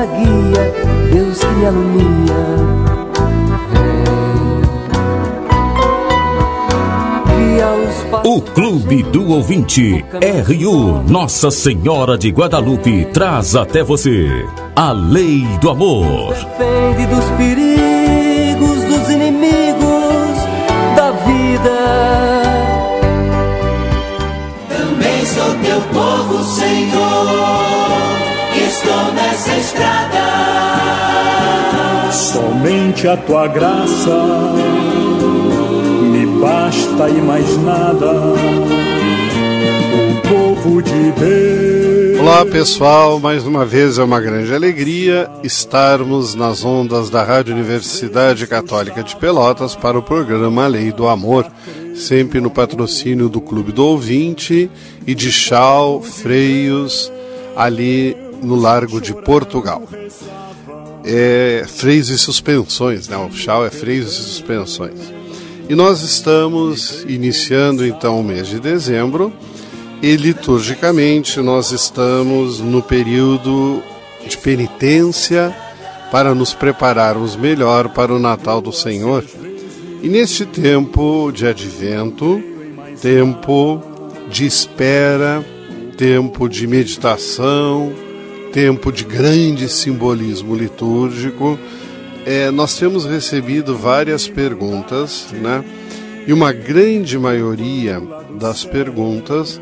nossa guia, Deus que me alumia. O Clube do Ouvinte, RU Nossa Senhora de Guadalupe, traz até você a Lei do Amor. Defende dos perigos, dos inimigos da vida. Também sou teu povo, Senhor, estou nessa estrada. Somente a tua graça me basta e mais nada, o povo de Deus. Olá pessoal, mais uma vez é uma grande alegria estarmos nas ondas da Rádio Universidade Católica de Pelotas para o programa Lei do Amor, sempre no patrocínio do Clube do Ouvinte e de Chal Freios, ali no Largo de Portugal. Freios e suspensões, né? O Chal é freios e suspensões. E nós estamos iniciando então o mês de dezembro e liturgicamente nós estamos no período de penitência para nos prepararmos melhor para o Natal do Senhor. E neste tempo de advento, tempo de espera, tempo de meditação, tempo de grande simbolismo litúrgico, nós temos recebido várias perguntas, né? E uma grande maioria das perguntas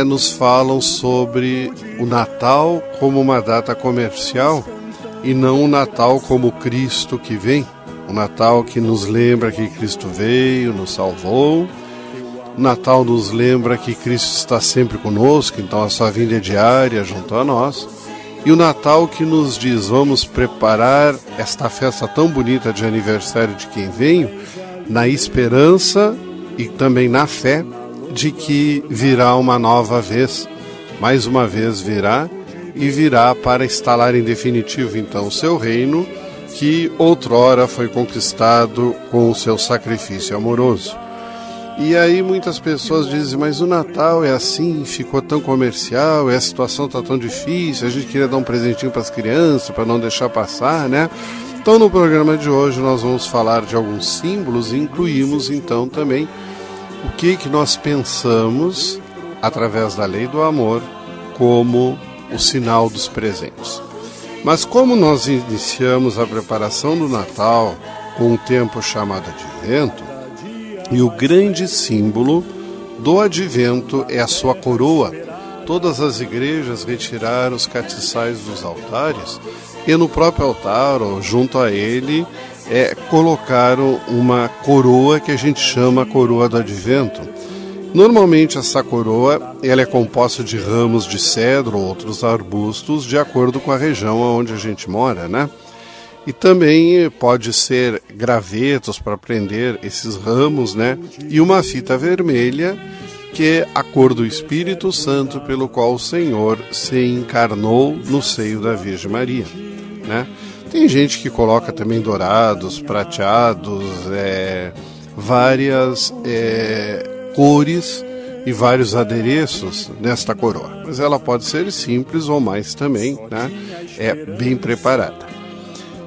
nos falam sobre o Natal como uma data comercial e não o Natal como Cristo que vem, o Natal que nos lembra que Cristo veio, nos salvou. O Natal nos lembra que Cristo está sempre conosco, então a sua vinda é diária junto a nós. E o Natal que nos diz, vamos preparar esta festa tão bonita de aniversário de quem veio, na esperança e também na fé de que virá uma nova vez, mais uma vez virá, e virá para instalar em definitivo então o seu reino, que outrora foi conquistado com o seu sacrifício amoroso. E aí muitas pessoas dizem, mas o Natal é assim, ficou tão comercial, a situação está tão difícil, a gente queria dar um presentinho para as crianças, para não deixar passar, né? Então no programa de hoje nós vamos falar de alguns símbolos e incluímos então também o que nós pensamos, através da Lei do Amor, como o sinal dos presentes. Mas como nós iniciamos a preparação do Natal com um tempo chamado Advento, e o grande símbolo do Advento é a sua coroa. Todas as igrejas retiraram os castiçais dos altares e no próprio altar, ou junto a ele, colocaram uma coroa que a gente chama coroa do Advento. Normalmente essa coroa ela é composta de ramos de cedro ou outros arbustos de acordo com a região onde a gente mora, né? E também pode ser gravetos para prender esses ramos, né? E uma fita vermelha, que é a cor do Espírito Santo, pelo qual o Senhor se encarnou no seio da Virgem Maria, né? Tem gente que coloca também dourados, prateados, várias cores e vários adereços nesta coroa. Mas ela pode ser simples ou mais também, né? É bem preparada.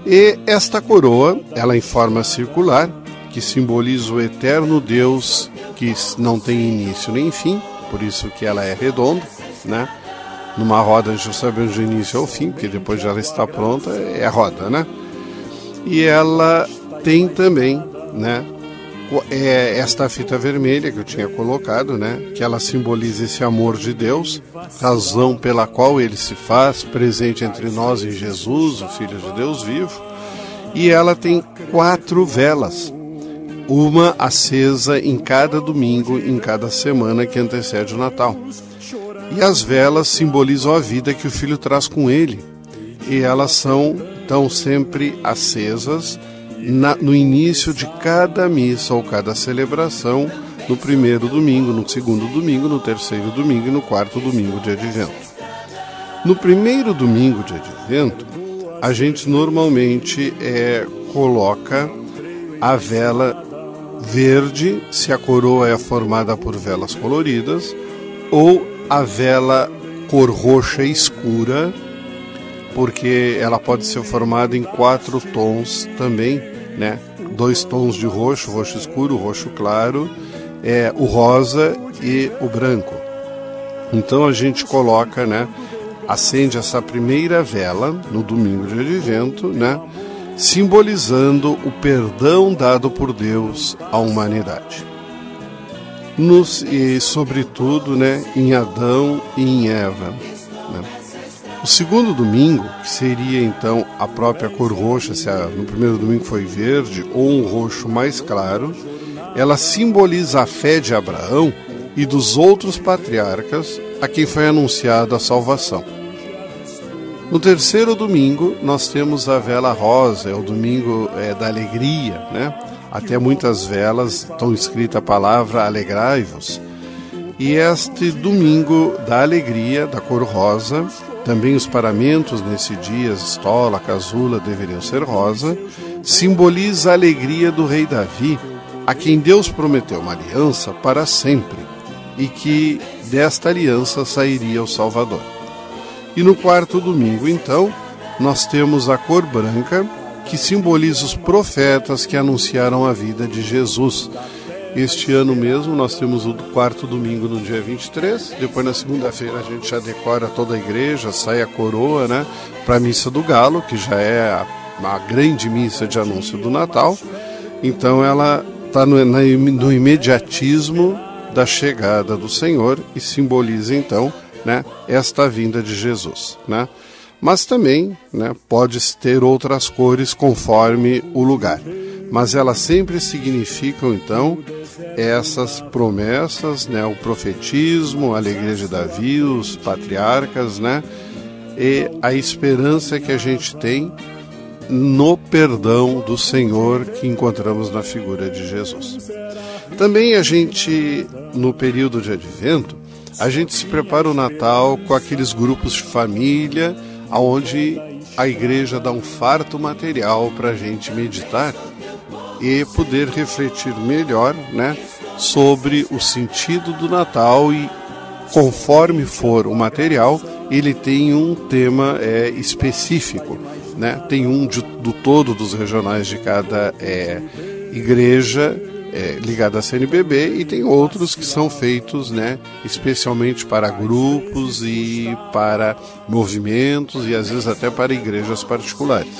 E esta coroa, ela em forma circular, que simboliza o eterno Deus que não tem início nem fim, por isso que ela é redonda, né? Numa roda a gente não sabe onde o início é o fim, porque depois de ela estar pronta é roda, né? E ela tem também, né, esta fita vermelha que eu tinha colocado, né, que ela simboliza esse amor de Deus, razão pela qual ele se faz presente entre nós em Jesus, o Filho de Deus vivo. E ela tem 4 velas, uma acesa em cada domingo, em cada semana que antecede o Natal. E as velas simbolizam a vida que o Filho traz com ele, e elas são então sempre acesas no início de cada missa ou cada celebração, no primeiro domingo, no segundo domingo, no terceiro domingo e no quarto domingo de Advento. No primeiro domingo de Advento, a gente normalmente coloca a vela verde, se a coroa é formada por velas coloridas, ou a vela cor roxa escura, porque ela pode ser formada em 4 tons também, né? 2 tons de roxo, roxo escuro, roxo claro, o rosa e o branco. Então a gente coloca, né? Acende essa primeira vela no domingo de Advento, né? Simbolizando o perdão dado por Deus à humanidade. E sobretudo, né, em Adão e em Eva, né? O segundo domingo, que seria então a própria cor roxa, se no primeiro domingo foi verde, ou um roxo mais claro, ela simboliza a fé de Abraão e dos outros patriarcas a quem foi anunciada a salvação. No terceiro domingo, nós temos a vela rosa, é o domingo da alegria, né? Até muitas velas estão escrita a palavra alegrai-vos. E este domingo da alegria, da cor rosa, também os paramentos nesse dia, estola, casula, deveriam ser rosa, simboliza a alegria do rei Davi, a quem Deus prometeu uma aliança para sempre, e que desta aliança sairia o Salvador. E no quarto domingo, então, nós temos a cor branca, que simboliza os profetas que anunciaram a vida de Jesus. Este ano mesmo nós temos o quarto domingo no dia 23, depois na segunda-feira a gente já decora toda a igreja, sai a coroa, né, para a Missa do Galo, que já é a grande missa de anúncio do Natal. Então ela está no imediatismo da chegada do Senhor e simboliza então, né, esta vinda de Jesus, né? Mas também, né, pode ter outras cores conforme o lugar. Mas elas sempre significam, então, essas promessas, né, o profetismo, a alegria de Davi, os patriarcas, né, e a esperança que a gente tem no perdão do Senhor que encontramos na figura de Jesus. Também a gente, no período de Advento, a gente se prepara o Natal com aqueles grupos de família, onde a igreja dá um farto material para a gente meditar e poder refletir melhor, né, sobre o sentido do Natal, e conforme for o material, ele tem um tema específico, né? Tem um do todo dos regionais de cada igreja ligada à CNBB, e tem outros que são feitos, né, especialmente para grupos e para movimentos e às vezes até para igrejas particulares.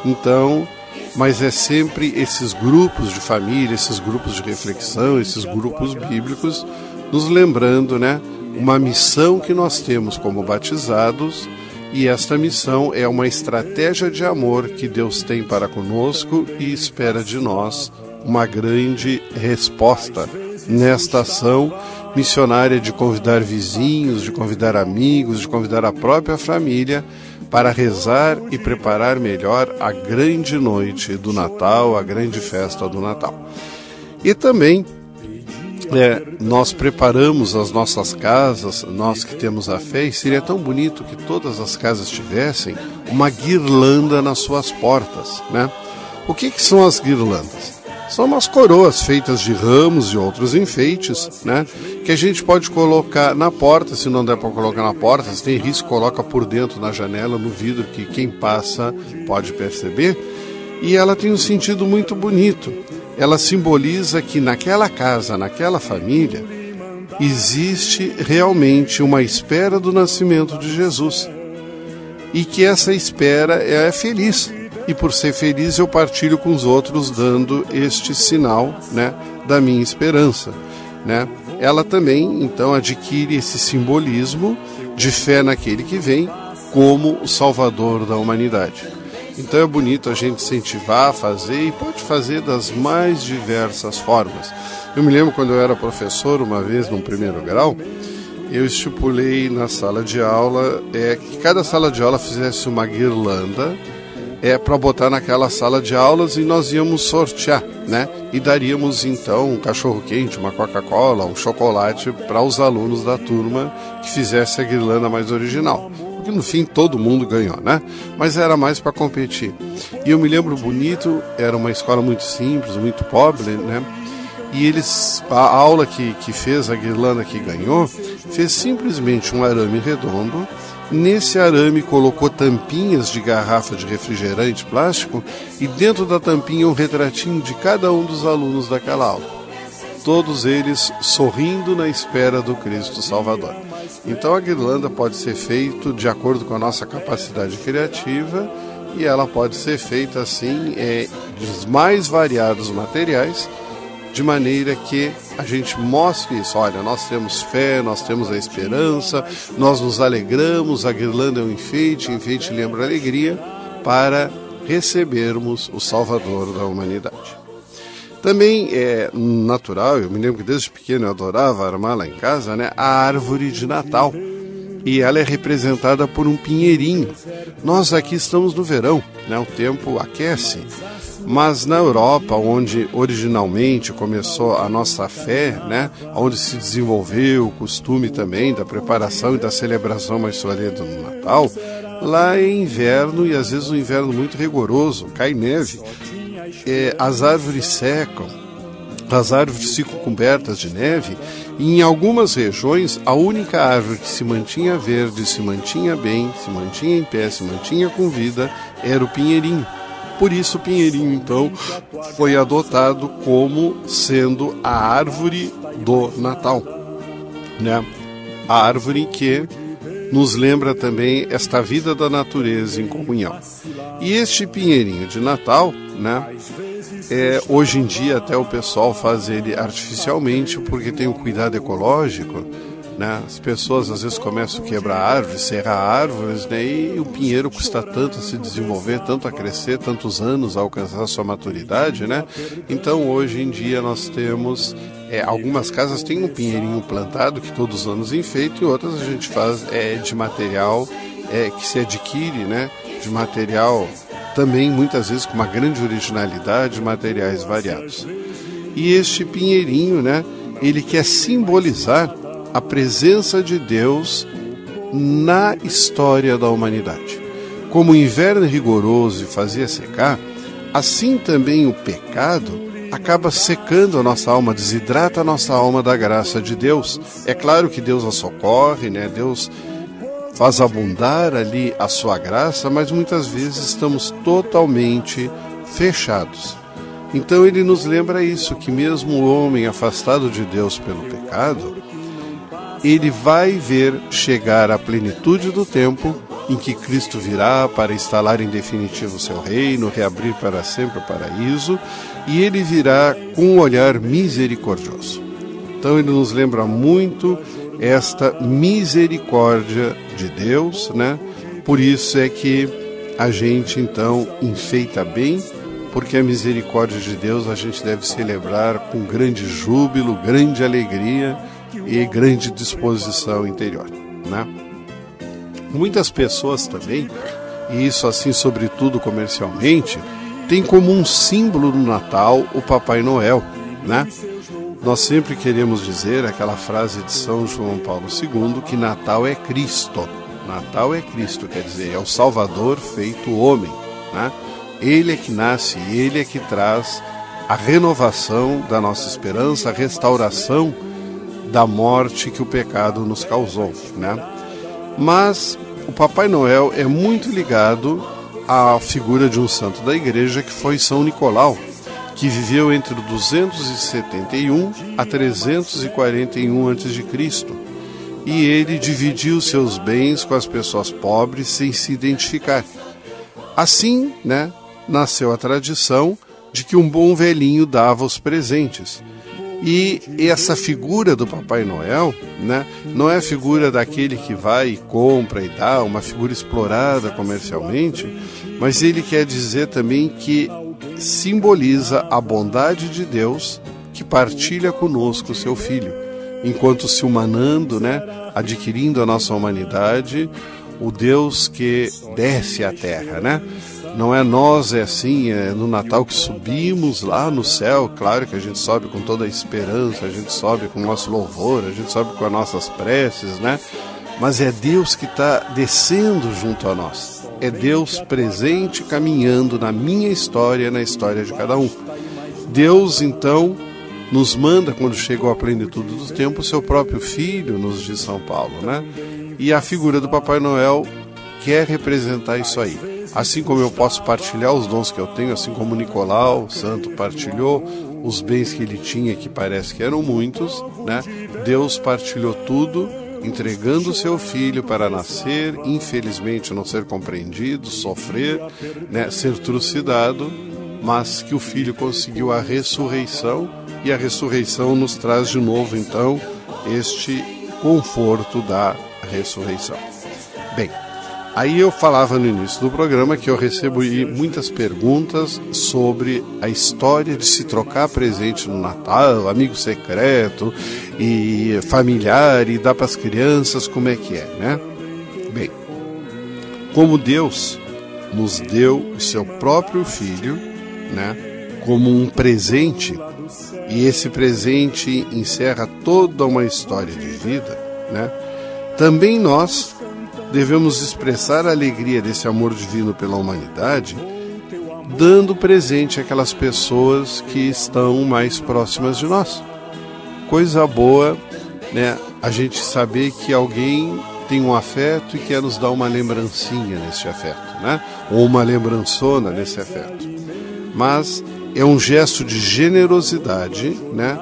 Então, mas é sempre esses grupos de família, esses grupos de reflexão, esses grupos bíblicos, nos lembrando, né, uma missão que nós temos como batizados, e esta missão é uma estratégia de amor que Deus tem para conosco e espera de nós uma grande resposta nesta ação missionária de convidar vizinhos, de convidar amigos, de convidar a própria família para rezar e preparar melhor a grande noite do Natal, a grande festa do Natal. E também nós preparamos as nossas casas, nós que temos a fé, e seria tão bonito que todas as casas tivessem uma guirlanda nas suas portas, né? O que são as guirlandas? São umas coroas feitas de ramos e outros enfeites, né, que a gente pode colocar na porta. Se não der para colocar na porta, se tem risco, coloca por dentro na janela, no vidro, que quem passa pode perceber. E ela tem um sentido muito bonito. Ela simboliza que naquela casa, naquela família, existe realmente uma espera do nascimento de Jesus. E que essa espera é feliz. E por ser feliz eu partilho com os outros, dando este sinal, né, da minha esperança, né? Ela também, então, adquire esse simbolismo de fé naquele que vem como o Salvador da humanidade. Então é bonito a gente incentivar a fazer, e pode fazer das mais diversas formas. Eu me lembro quando eu era professor, uma vez, no primeiro grau, eu estipulei na sala de aula que cada sala de aula fizesse uma guirlanda para botar naquela sala de aulas, e nós íamos sortear, né? E daríamos então um cachorro-quente, uma Coca-Cola, um chocolate para os alunos da turma que fizesse a guirlanda mais original. Porque no fim todo mundo ganhou, né? Mas era mais para competir. E eu me lembro bonito, era uma escola muito simples, muito pobre, né? E a aula que fez a guirlanda que ganhou, fez simplesmente um arame redondo Nesse arame colocou tampinhas de garrafa de refrigerante plástico e dentro da tampinha um retratinho de cada um dos alunos daquela aula. Todos eles sorrindo na espera do Cristo Salvador. Então a guirlanda pode ser feita de acordo com a nossa capacidade criativa e ela pode ser feita assim dos mais variados materiais, de maneira que a gente mostre isso. Olha, nós temos fé, nós temos a esperança, nós nos alegramos, a guirlanda é um enfeite, enfeite lembra a alegria, para recebermos o Salvador da humanidade. Também é natural, eu me lembro que desde pequeno eu adorava armar lá em casa, né, a árvore de Natal. E ela é representada por um pinheirinho. Nós aqui estamos no verão, né, o tempo aquece. Mas na Europa, onde originalmente começou a nossa fé, né, onde se desenvolveu o costume também da preparação e da celebração mais solene do Natal, lá é inverno e às vezes um inverno muito rigoroso, cai neve, as árvores secam, as árvores ficam cobertas de neve e em algumas regiões a única árvore que se mantinha verde, se mantinha bem, se mantinha em pé, se mantinha com vida, era o pinheirinho. Por isso o pinheirinho, então, foi adotado como sendo a árvore do Natal, né? A árvore que nos lembra também esta vida da natureza em comunhão. E este pinheirinho de Natal, né? Hoje em dia até o pessoal faz ele artificialmente porque tem um cuidado ecológico, né? As pessoas às vezes começam a quebrar árvores, serrar árvores, né? E o pinheiro custa tanto a se desenvolver, tanto a crescer, tantos anos a alcançar a sua maturidade, né? Então hoje em dia nós temos algumas casas têm um pinheirinho plantado que todos os anos enfeita, e outras a gente faz de material que se adquire, né? De material também muitas vezes com uma grande originalidade, materiais variados. E este pinheirinho, né? Ele quer simbolizar a presença de Deus na história da humanidade. Como o inverno rigoroso e fazia secar, assim também o pecado acaba secando a nossa alma, desidrata a nossa alma da graça de Deus. É claro que Deus a socorre, né? Deus faz abundar ali a sua graça, mas muitas vezes estamos totalmente fechados. Então ele nos lembra isso, que mesmo o homem afastado de Deus pelo pecado, ele vai ver chegar a plenitude do tempo em que Cristo virá para instalar em definitivo o seu reino, reabrir para sempre o paraíso, e ele virá com um olhar misericordioso. Então ele nos lembra muito esta misericórdia de Deus, né? Por isso é que a gente então enfeita bem, porque a misericórdia de Deus a gente deve celebrar com grande júbilo, grande alegria e grande disposição interior, né? Muitas pessoas também, e isso assim sobretudo comercialmente, tem como um símbolo no Natal o Papai Noel, né? Nós sempre queremos dizer aquela frase de São João Paulo II, que Natal é Cristo. Natal é Cristo, quer dizer, é o Salvador feito homem, né? Ele é que nasce, ele é que traz a renovação da nossa esperança, a restauração da morte que o pecado nos causou, né? Mas o Papai Noel é muito ligado à figura de um santo da igreja que foi São Nicolau, que viveu entre 271 a 341 a.C. E ele dividiu seus bens com as pessoas pobres sem se identificar. Assim, né, nasceu a tradição de que um bom velhinho dava os presentes. E essa figura do Papai Noel, né, não é a figura daquele que vai e compra e dá, uma figura explorada comercialmente, mas ele quer dizer também que simboliza a bondade de Deus que partilha conosco o seu Filho, enquanto se humanando, né, adquirindo a nossa humanidade, o Deus que desce à terra, né? Não é nós, é assim, é no Natal que subimos lá no céu. Claro que a gente sobe com toda a esperança, a gente sobe com o nosso louvor, a gente sobe com as nossas preces, né? Mas é Deus que está descendo junto a nós. É Deus presente, caminhando na minha história, na história de cada um. Deus, então, nos manda, quando chegou à plenitude do tempo, o seu próprio Filho, nos diz São Paulo, né? E a figura do Papai Noel quer representar isso aí. Assim como eu posso partilhar os dons que eu tenho, assim como o Nicolau Santo partilhou os bens que ele tinha, que parece que eram muitos, né? Deus partilhou tudo, entregando o seu filho para nascer, infelizmente não ser compreendido, sofrer, né? Ser trucidado, mas que o filho conseguiu a ressurreição, e a ressurreição nos traz de novo, então, este conforto da ressurreição. Bem, aí eu falava no início do programa que eu recebo muitas perguntas sobre a história de se trocar presente no Natal, amigo secreto e familiar, e dar para as crianças, como é que é, né? Bem, como Deus nos deu o seu próprio Filho, né, como um presente, e esse presente encerra toda uma história de vida, né? Também nós devemos expressar a alegria desse amor divino pela humanidade, dando presente àquelas pessoas que estão mais próximas de nós. Coisa boa, né? A gente saber que alguém tem um afeto e quer nos dar uma lembrancinha nesse afeto, né? Ou uma lembrançona nesse afeto. Mas é um gesto de generosidade, né?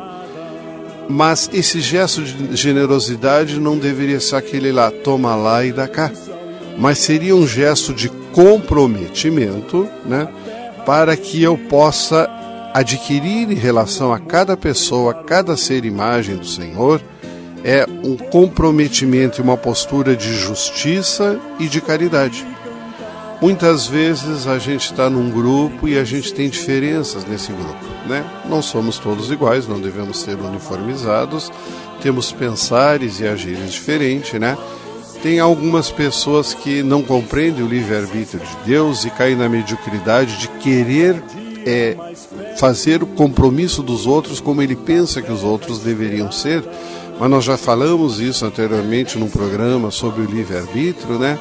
Mas esse gesto de generosidade não deveria ser aquele lá, toma lá e dá cá. Mas seria um gesto de comprometimento, né? Para que eu possa adquirir em relação a cada pessoa, a cada ser imagem do Senhor, um comprometimento e uma postura de justiça e de caridade. Muitas vezes a gente está num grupo e a gente tem diferenças nesse grupo, né? Não somos todos iguais, não devemos ser uniformizados, temos pensares e agires diferentes, né? Tem algumas pessoas que não compreendem o livre-arbítrio de Deus e caem na mediocridade de querer fazer o compromisso dos outros como ele pensa que os outros deveriam ser, mas nós já falamos isso anteriormente num programa sobre o livre-arbítrio, né?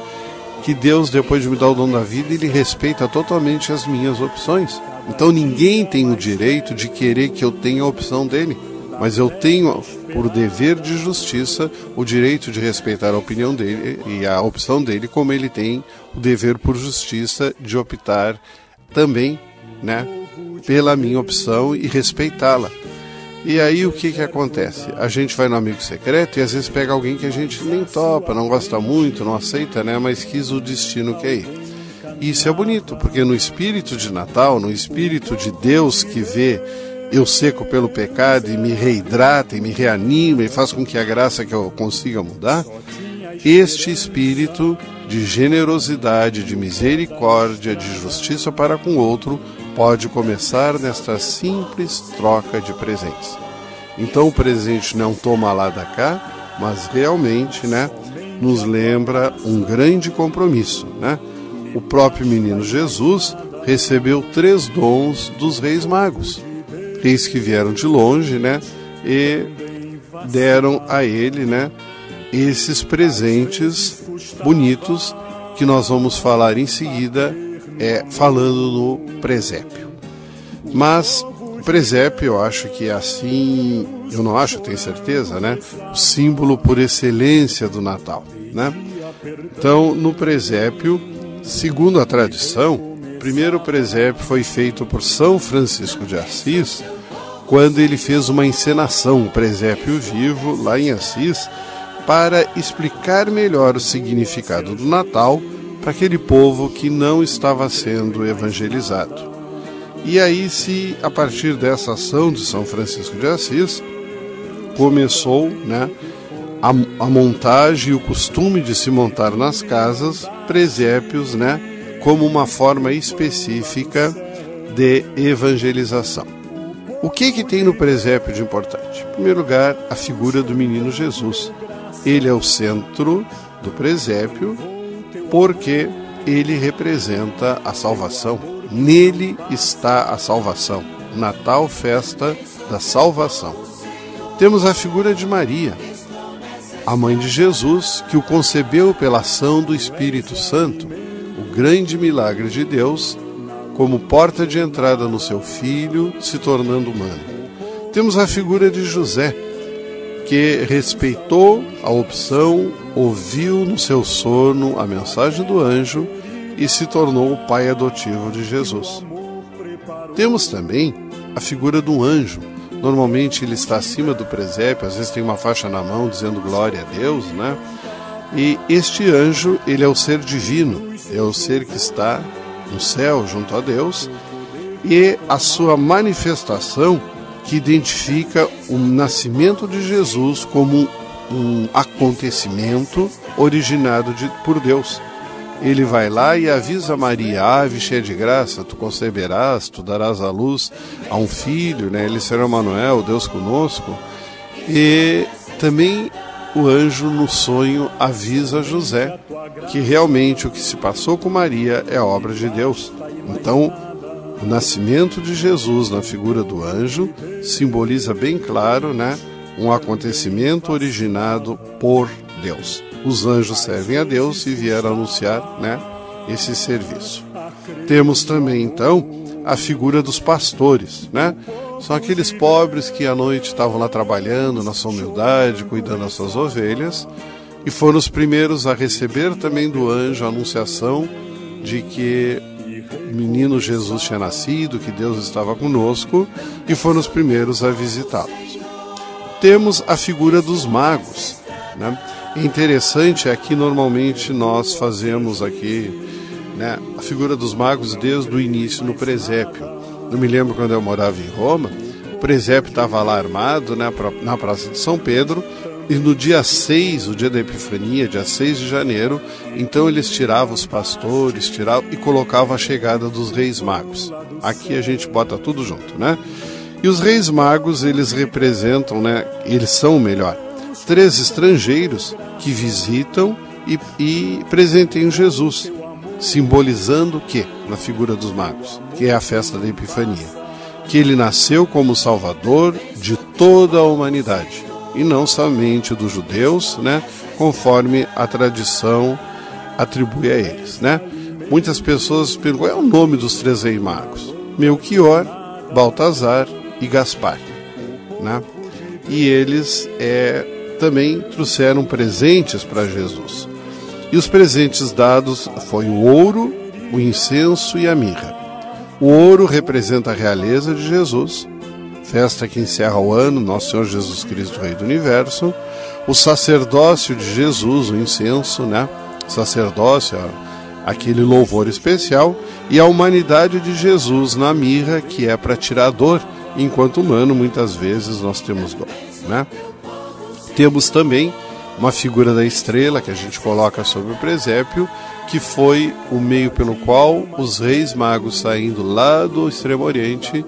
Que Deus, depois de me dar o dom da vida, Ele respeita totalmente as minhas opções. Então ninguém tem o direito de querer que eu tenha a opção dele, mas eu tenho, por dever de justiça, o direito de respeitar a opinião dele e a opção dele, como ele tem o dever por justiça de optar também, né, pela minha opção e respeitá-la. E aí o que acontece? A gente vai no amigo secreto e às vezes pega alguém que a gente nem topa, não gosta muito, não aceita, né? Mas quis o destino que é ir. E isso é bonito, porque no espírito de Natal, no espírito de Deus que vê eu seco pelo pecado e me reidrata e me reanima e faz com que a graça que eu consiga mudar, este espírito de generosidade, de misericórdia, de justiça para com o outro, pode começar nesta simples troca de presentes. Então o presente não toma lá da cá, mas realmente, né, nos lembra um grande compromisso, né? O próprio menino Jesus recebeu 3 dons dos reis magos, reis que vieram de longe, né, e deram a ele, né, esses presentes bonitos que nós vamos falar em seguida, falando no presépio. Mas o presépio, eu acho que é assim, eu não acho, eu tenho certeza, né? O símbolo por excelência do Natal, né? Então, no presépio, segundo a tradição, o primeiro presépio foi feito por São Francisco de Assis, quando ele fez uma encenação, um presépio vivo, lá em Assis, para explicar melhor o significado do Natal para aquele povo que não estava sendo evangelizado. E aí, a partir dessa ação de São Francisco de Assis, começou, né, a montagem e o costume de se montar nas casas presépios, né, como uma forma específica de evangelização. O que tem no presépio de importante? Em primeiro lugar, a figura do menino Jesus. Ele é o centro do presépio, porque ele representa a salvação. Nele está a salvação. Natal, festa da salvação. Temos a figura de Maria, a mãe de Jesus, que o concebeu pela ação do Espírito Santo, o grande milagre de Deus, como porta de entrada no seu Filho, se tornando humano. Temos a figura de José, que respeitou a opção, ouviu no seu sono a mensagem do anjo e se tornou o pai adotivo de Jesus. Temos também a figura do anjo. Normalmente ele está acima do presépio, às vezes tem uma faixa na mão dizendo glória a Deus, né? E este anjo, ele é o ser divino, é o ser que está no céu junto a Deus, e a sua manifestação que identifica o nascimento de Jesus como um acontecimento originado por Deus. Ele vai lá e avisa Maria: ave cheia de graça, tu conceberás, tu darás à luz a um filho, né? Ele será Emanuel, Deus conosco. E também o anjo no sonho avisa José que realmente o que se passou com Maria é obra de Deus. Então, o nascimento de Jesus na figura do anjo simboliza bem claro, né, um acontecimento originado por Deus. Os anjos servem a Deus e vieram anunciar, né, esse serviço. Temos também, então, a figura dos pastores, né? São aqueles pobres que à noite estavam lá trabalhando na sua humildade, cuidando das suas ovelhas, e foram os primeiros a receber também do anjo a anunciação de que o menino Jesus tinha nascido, que Deus estava conosco, e foram os primeiros a visitá-los. Temos a figura dos magos, né? Interessante é que normalmente nós fazemos aqui, né, a figura dos magos desde o início no presépio. Eu me lembro quando eu morava em Roma, o presépio estava lá armado, né, na Praça de São Pedro, e no dia 6, o dia da Epifania, dia 6 de janeiro, então eles tiravam os pastores, e colocavam a chegada dos reis magos. Aqui a gente bota tudo junto, né? E os reis magos, eles representam, né, eles são, melhor, 3 estrangeiros que visitam e presenteiam Jesus, simbolizando o quê? Na figura dos magos, que é a festa da Epifania, que ele nasceu como Salvador de toda a humanidade, e não somente dos judeus, né, conforme a tradição atribui a eles, né? Muitas pessoas perguntam: qual é o nome dos 3 reis magos? Melquior, Baltazar e Gaspar, né? E eles também trouxeram presentes para Jesus. E os presentes dados foi o ouro, o incenso e a mirra. O ouro representa a realeza de Jesus, festa que encerra o ano, Nosso Senhor Jesus Cristo, Rei do Universo. O sacerdócio de Jesus, o incenso, né? Sacerdócio, aquele louvor especial. E a humanidade de Jesus na mirra, que é para tirar a dor. Enquanto humano, muitas vezes nós temos dor, né? Temos também uma figura da estrela que a gente coloca sobre o presépio, que foi o meio pelo qual os reis magos, saindo lá do Extremo Oriente,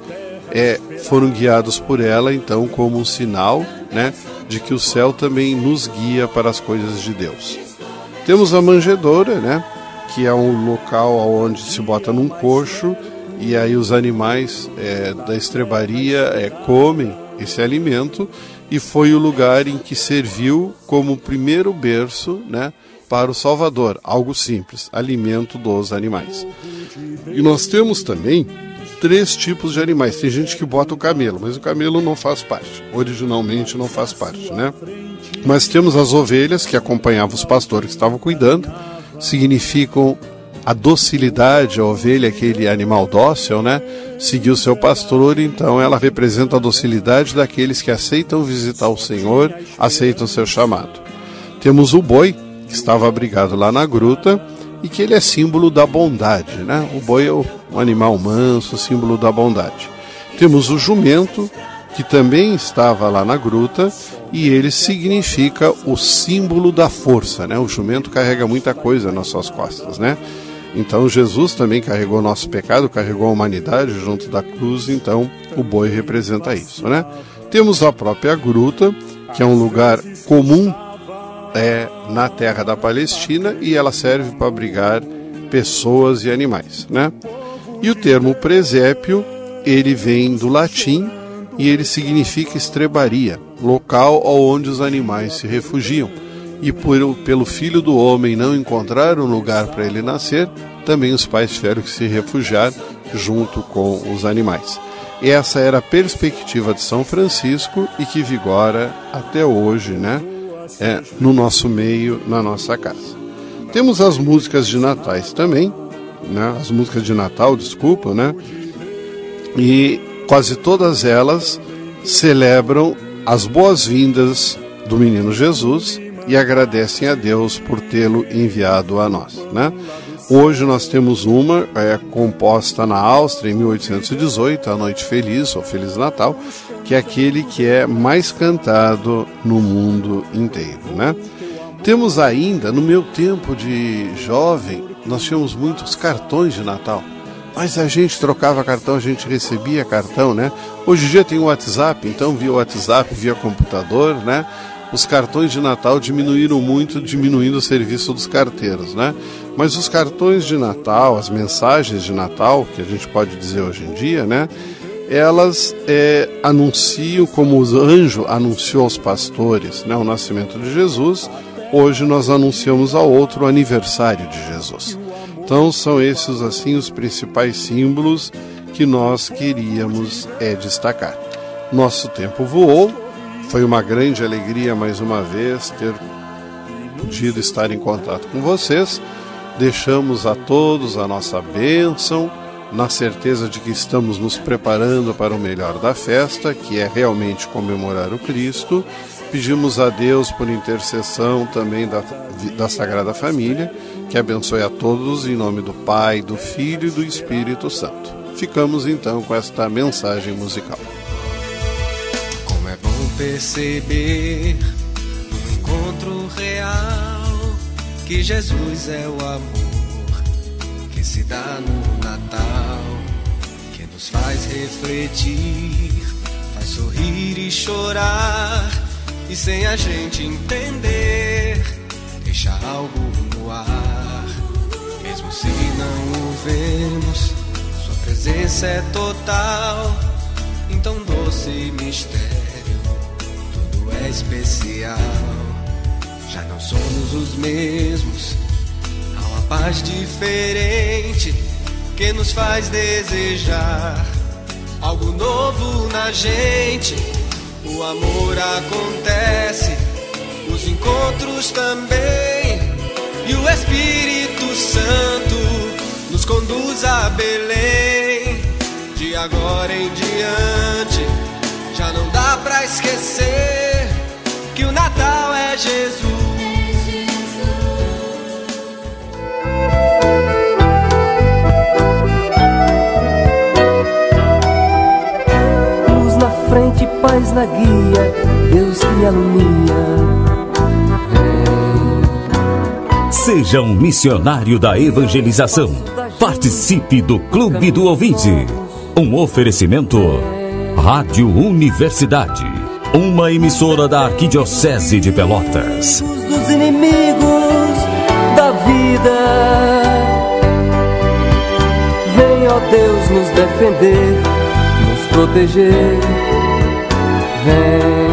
foram guiados por ela, então, como um sinal, né, de que o céu também nos guia para as coisas de Deus. Temos a manjedoura, né, que é um local onde se bota num coxo e aí os animais da estrebaria comem esse alimento, e foi o lugar em que serviu como o primeiro berço, né, para o Salvador. Algo simples, alimento dos animais. E nós temos também 3 tipos de animais. Tem gente que bota o camelo, mas o camelo não faz parte. Originalmente não faz parte, né? Mas temos as ovelhas que acompanhavam os pastores que estavam cuidando. Significam a docilidade. A ovelha, aquele animal dócil, né? Seguiu o seu pastor, então ela representa a docilidade daqueles que aceitam visitar o Senhor, aceitam o seu chamado. Temos o boi, que estava abrigado lá na gruta, e que ele é símbolo da bondade, né? O boi é um animal manso, símbolo da bondade. Temos o jumento, que também estava lá na gruta, e ele significa o símbolo da força, né? O jumento carrega muita coisa nas suas costas, né? Então Jesus também carregou nosso pecado, carregou a humanidade junto da cruz, então o boi representa isso, né? Temos a própria gruta, que é um lugar comum na terra da Palestina, e ela serve para abrigar pessoas e animais, né? E o termo presépio, ele vem do latim e ele significa estrebaria, local onde os animais se refugiam. E pelo filho do homem não encontrar um lugar para ele nascer, também os pais tiveram que se refugiar junto com os animais. Essa era a perspectiva de São Francisco e que vigora até hoje, né? No nosso meio, na nossa casa. Temos as músicas de natais também, né? As músicas de Natal, desculpa, né? E quase todas elas celebram as boas-vindas do menino Jesus e agradecem a Deus por tê-lo enviado a nós, né? Hoje nós temos uma composta na Áustria em 1818, A Noite Feliz, ou Feliz Natal, que é aquele que é mais cantado no mundo inteiro, né? Temos ainda, no meu tempo de jovem, nós tínhamos muitos cartões de Natal, mas a gente trocava cartão, a gente recebia cartão, né? Hoje em dia tem o WhatsApp, então via WhatsApp, via computador, né? Os cartões de Natal diminuíram muito, diminuindo o serviço dos carteiros, né? Mas os cartões de Natal, as mensagens de Natal, que a gente pode dizer hoje em dia, né? Elas anunciam, como o anjo anunciou aos pastores, né, o nascimento de Jesus. Hoje nós anunciamos ao outro o aniversário de Jesus. Então são esses assim os principais símbolos que nós queríamos destacar. Nosso tempo voou. Foi uma grande alegria, mais uma vez, ter podido estar em contato com vocês. Deixamos a todos a nossa bênção, na certeza de que estamos nos preparando para o melhor da festa, que é realmente comemorar o Cristo. Pedimos a Deus, por intercessão também da Sagrada Família, que abençoe a todos em nome do Pai, do Filho e do Espírito Santo. Ficamos então com esta mensagem musical. Perceber no encontro real que Jesus é o amor que se dá no Natal, que nos faz refletir, faz sorrir e chorar, e sem a gente entender, deixa algo no ar. Mesmo se não o vemos, sua presença é total, então doce mistério, é especial. Já não somos os mesmos, há uma paz diferente que nos faz desejar algo novo na gente. O amor acontece, os encontros também, e o Espírito Santo nos conduz a Belém. De agora em diante já não dá pra esquecer que o Natal é Jesus. Luz na frente, paz na guia, Deus que me alumia. Seja um missionário da evangelização. Participe do Clube do Ouvinte. Um oferecimento Rádio Universidade, uma emissora da Arquidiocese de Pelotas. Dos inimigos da vida, vem, ó Deus, nos defender, nos proteger. Vem.